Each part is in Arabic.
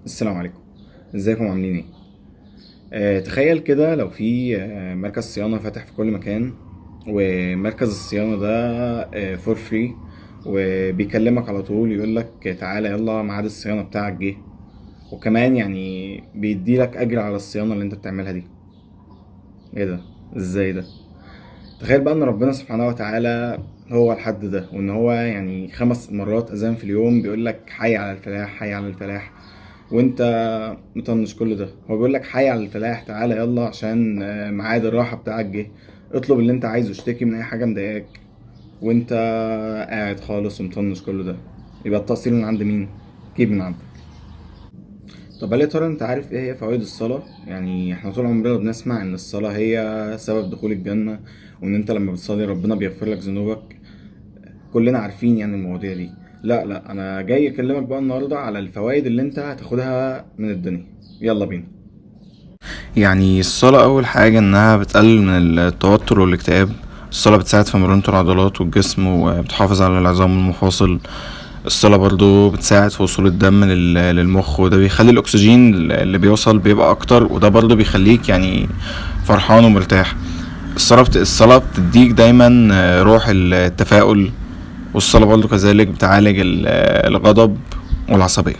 السلام عليكم. ازيكم عاملين ايه؟ تخيل كده لو في مركز صيانة فاتح في كل مكان، ومركز الصيانة ده فور فري، وبيكلمك على طول يقولك تعالى يلا ميعاد الصيانة بتاعك جه، وكمان يعني بيديلك أجر على الصيانة اللي انت بتعملها دي. ايه ده؟ ازاي ده؟ تخيل بقى ان ربنا سبحانه وتعالى هو الحد ده، وان هو يعني 5 مرات اذان في اليوم بيقولك حي على الفلاح حي على الفلاح، وانت مطنش كل ده. هو بيقولك حي على الفلاح، تعالى يلا عشان ميعاد الراحة بتاعك جه، اطلب اللي انت عايزه، اشتكي من اي حاجة مضايقاك، وانت قاعد خالص ومطنش كل ده. يبقى التقصير من عند مين؟ اكيد من عندك. طب هل يا ترى انت عارف ايه هي فوائد الصلاة؟ يعني احنا طول عمرنا بنسمع ان الصلاة هي سبب دخول الجنة، وان انت لما بتصلي ربنا بيغفر لك ذنوبك. كلنا عارفين يعني المواضيع دي. لا لا، انا جاي اكلمك بقى النهاردة على الفوائد اللي انت هتاخدها من الدنيا. يلا بينا. يعني الصلاة أول حاجة إنها بتقلل من التوتر والاكتئاب. الصلاة بتساعد في مرونة العضلات والجسم وبتحافظ على العظام والمفاصل. الصلاة برضو بتساعد في وصول الدم للمخ، وده بيخلي الأكسجين اللي بيوصل بيبقى أكتر، وده برضو بيخليك يعني فرحان ومرتاح. الصلاة بتديك دايما روح التفاؤل. والصلاة برضو كذلك بتعالج الغضب والعصبية.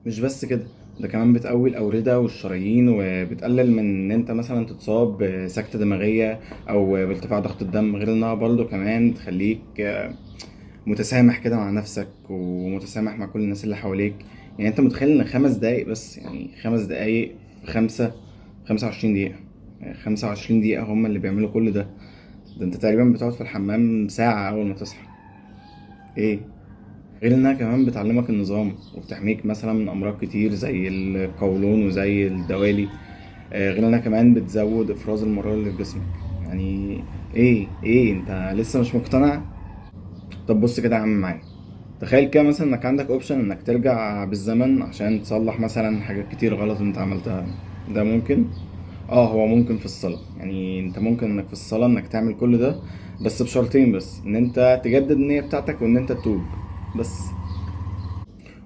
مش بس كده، ده كمان بتقوي الأوردة والشرايين، وبتقلل من إن أنت مثلا تتصاب بسكتة دماغية أو بارتفاع ضغط الدم، غير إنها برضه كمان بتخليك متسامح كده مع نفسك، ومتسامح مع كل الناس اللي حواليك. يعني أنت متخيل إن 5 دقايق بس، يعني 5 دقايق في 25 دقيقة، 25 دقيقة هما اللي بيعملوا كل ده. ده أنت تقريبا بتقعد في الحمام ساعة أول ما تصحى. إيه؟ غير انها كمان بتعلمك النظام، وبتحميك مثلا من امراض كتير زي القولون وزي الدوالي. غير انها كمان بتزود افراز المرارة اللي في جسمك. يعني ايه انت لسه مش مقتنع؟ طب بص كده يا عم معايا. تخيل كده مثلا انك عندك اوبشن انك ترجع بالزمن عشان تصلح مثلا حاجات كتير غلط انت عملتها. ده ممكن؟ اه، هو ممكن في الصلاة. يعني انت ممكن انك في الصلاة انك تعمل كل ده، بس بشرطين بس: ان انت تجدد النية بتاعتك، وان انت تتوب بس.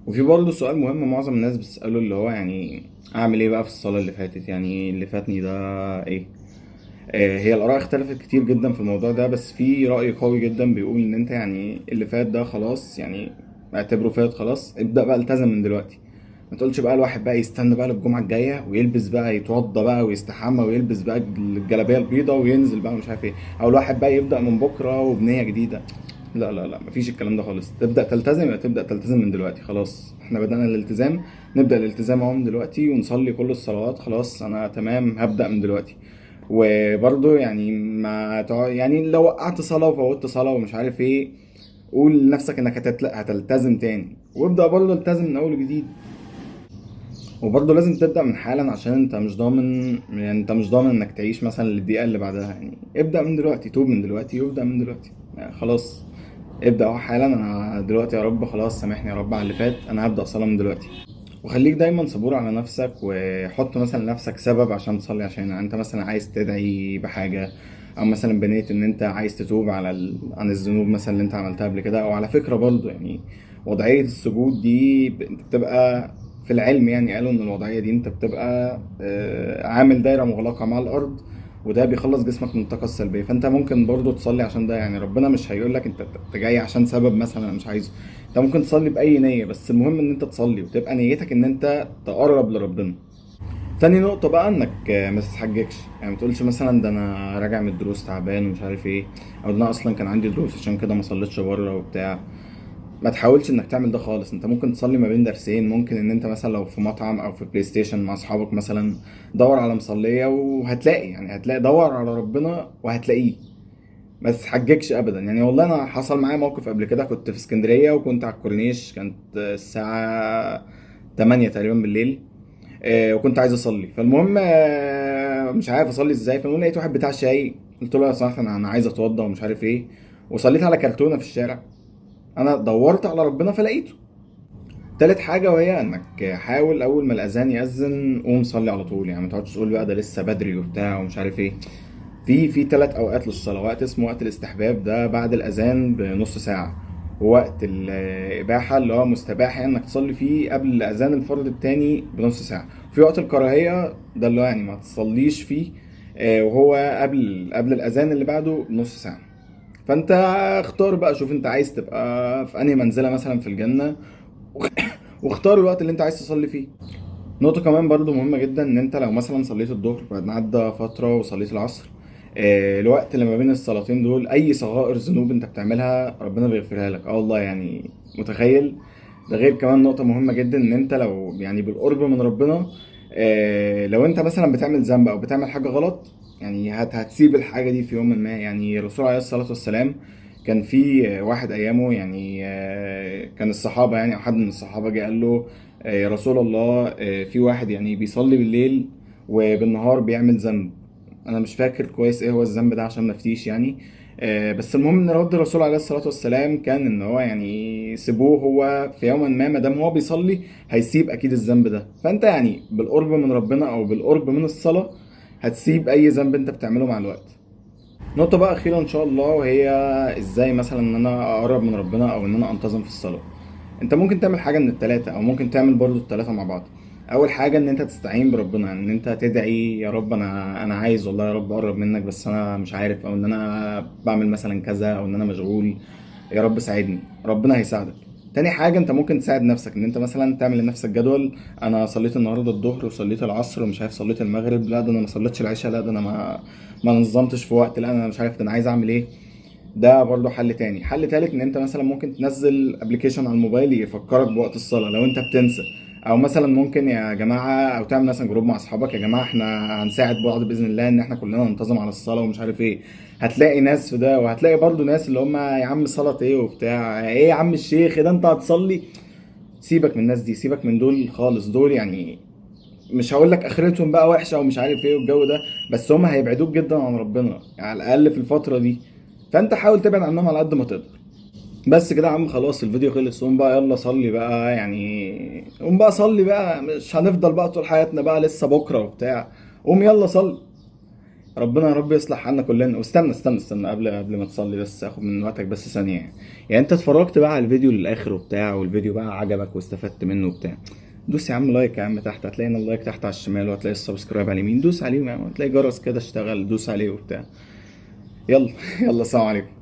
وفي برضه سؤال مهم معظم الناس بتسأله، اللي هو يعني اعمل ايه بقى في الصلاة اللي فاتت؟ يعني اللي فاتني ده ايه؟ هي الآراء اختلفت كتير جدا في الموضوع ده، بس في رأي قوي جدا بيقول ان انت يعني اللي فات ده خلاص، يعني اعتبره فات خلاص، ابدأ بقى التزم من دلوقتي. ما تقولش بقى الواحد بقى يستنى بقى للجمعة الجاية ويلبس بقى، يتوضى بقى ويستحمى ويلبس بقى الجلابية البيضاء وينزل بقى مش عارف ايه، او الواحد بقى يبدأ من بكرة وبنية جديدة. لا لا لا، مفيش الكلام ده خالص. تبدأ تلتزم يبقى تبدأ تلتزم من دلوقتي. خلاص احنا بدأنا الالتزام، نبدأ الالتزام اهو من دلوقتي، ونصلي كل الصلوات. خلاص انا تمام، هبدأ من دلوقتي. وبرضه يعني ما يعني لو وقعت صلاة وفوتت صلاة ومش عارف ايه، قول لنفسك انك هتلتزم تاني، وابدأ برضه التزم من اول وجديد. وبرضه لازم تبدأ من حالا، عشان انت مش ضامن، يعني انت مش ضامن انك تعيش مثلا للدقيقة اللي بعدها. يعني ابدأ من دلوقتي، توب من دلوقتي، وابدأ من دلوقتي. يعني خلاص، ابدأ اهو حالا. انا دلوقتي يا رب خلاص سامحني يا رب على اللي فات، انا هبدأ صلاة من دلوقتي. وخليك دايما صبور على نفسك، وحط مثلا لنفسك سبب عشان تصلي. عشان انت مثلا عايز تدعي بحاجة، او مثلا بنيت ان انت عايز تتوب عن الذنوب مثلا اللي انت عملتها قبل كده. او على فكرة برضو يعني وضعية السجود دي انت بتبقى في العلم، يعني قالوا ان الوضعية دي انت بتبقى عامل دايرة مغلقة مع الارض، وده بيخلص جسمك من الطاقة السلبية. فانت ممكن برضو تصلي عشان ده. يعني ربنا مش هيقولك انت جاي عشان سبب مثلا انا مش عايزه. انت ممكن تصلي بأي نية، بس المهم ان انت تصلي وتبقى نيتك ان انت تقرب لربنا. تاني نقطة بقى انك ما تتحججش. يعني ما تقولش مثلا ده انا راجع من الدروس تعبان ومش عارف ايه، او ده انا اصلا كان عندي دروس عشان كده ما صليتش بره وبتاع. ما تحاولش انك تعمل ده خالص. انت ممكن تصلي ما بين درسين. ممكن ان انت مثلا لو في مطعم او في بلاي ستيشن مع اصحابك مثلا، دور على مصلية وهتلاقي، يعني هتلاقي. دور على ربنا وهتلاقيه. ما تتحججش ابدا. يعني والله انا حصل معايا موقف قبل كده. كنت في اسكندريه وكنت على الكورنيش، كانت الساعه 8 تقريبا بالليل. وكنت عايز اصلي. فالمهم مش عارف اصلي ازاي. فالمهم لقيت واحد بتاع شاي، قلت له يا صاحبي انا عايز اتوضى ومش عارف ايه. وصليت على كرتونه في الشارع. انا دورت على ربنا فلقيته. تالت حاجة وهي انك حاول اول ما الاذان يأذن قوم صلي على طول. يعني ما تقعدش تقول بقى ده لسه بدري وبتاع ومش عارف ايه. في 3 اوقات للصلاه. وقت اسمه وقت الاستحباب، ده بعد الاذان بنص ساعه. ووقت الاباحه اللي هو مستباح يعني انك تصلي فيه قبل اذان الفرض التاني بنص ساعه. في وقت الكراهيه ده اللي هو يعني ما تصليش فيه وهو قبل الاذان اللي بعده بنص ساعه. فانت اختار بقى، شوف انت عايز تبقى في انهي منزله مثلا في الجنه، واختار الوقت اللي انت عايز تصلي فيه. نقطة كمان برضو مهمة جدا، ان انت لو مثلا صليت الظهر بعد عدى فترة وصليت العصر، الوقت اللي ما بين الصلاتين دول اي صغائر ذنوب انت بتعملها ربنا بيغفرها لك. اه والله يعني متخيل. ده غير كمان نقطة مهمة جدا، ان انت لو يعني بالقرب من ربنا، لو انت مثلا بتعمل ذنب او بتعمل حاجة غلط، يعني هتسيب الحاجة دي في يوم ما. يعني الرسول عليه الصلاة والسلام كان في واحد ايامه يعني كان الصحابة يعني او حد من الصحابة جه قال له يا رسول الله، في واحد يعني بيصلي بالليل وبالنهار بيعمل ذنب. انا مش فاكر كويس ايه هو الذنب ده عشان ما افتيش يعني. بس المهم ان رد الرسول عليه الصلاه والسلام كان ان هو يعني سيبوه، هو في يوما ما دام هو بيصلي هيسيب اكيد الذنب ده. فانت يعني بالقرب من ربنا او بالقرب من الصلاه هتسيب اي ذنب انت بتعمله مع الوقت. نقطة بقى أخيرة إن شاء الله، وهي إزاي مثلا إن أنا أقرب من ربنا أو إن أنا أنتظم في الصلاة. أنت ممكن تعمل حاجة من التلاتة، أو ممكن تعمل برضو التلاتة مع بعض. أول حاجة إن أنت تستعين بربنا، إن أنت تدعي يا رب أنا عايز والله يا رب أقرب منك، بس أنا مش عارف، أو إن أنا بعمل مثلا كذا، أو إن أنا مشغول، يا رب ساعدني. ربنا هيساعدك. تاني حاجة انت ممكن تساعد نفسك، ان انت مثلا تعمل لنفسك جدول. انا صليت النهاردة الظهر وصليت العصر ومش عارف صليت المغرب، لا ده انا ما صليتش العشاء، لا ده انا ما نظمتش في وقت، لا انا مش عارف ده انا عايز اعمل ايه. ده برضو حل تاني. حل تالت ان انت مثلا ممكن تنزل ابلكيشن على الموبايل يفكرك بوقت الصلاة لو انت بتنسى. او مثلا ممكن يا جماعة، او تعمل مثلا جروب مع اصحابك، يا جماعة احنا هنساعد بعض باذن الله ان احنا كلنا ننتظم على الصلاة ومش عارف ايه. هتلاقي ناس في ده، وهتلاقي برضو ناس اللي هم يا عم صلاة ايه وبتاع ايه، يا عم الشيخ ده انت هتصلي. سيبك من الناس دي، سيبك من دول خالص. دول يعني مش هقول لك اخرتهم بقى وحشه ومش عارف ايه والجو ده، بس هم هيبعدوك جدا عن ربنا يعني على الاقل في الفتره دي. فانت حاول تبعد عنهم على قد ما تقدر. بس كده يا عم، خلاص الفيديو خلص. قوم بقى يلا صلي بقى، يعني قوم بقى صلي بقى، مش هنفضل بقى طول حياتنا بقى لسه بكره وبتاع. قوم يلا صلي. ربنا يا رب يصلح حالنا كلنا. واستنى استنى قبل ما تصلي، بس اخد من وقتك بس ثانيه يعني انت اتفرجت بقى على الفيديو للاخر وبتاع، والفيديو بقى عجبك واستفدت منه وبتاع، دوس يا عم لايك يا عم تحت. هتلاقي ان اللايك تحت على الشمال، وهتلاقي السبسكرايب على اليمين، دوس عليهم يا عم. هتلاقي جرس كده اشتغل، دوس عليه وبتاع. يلا يلا، سلام عليكم.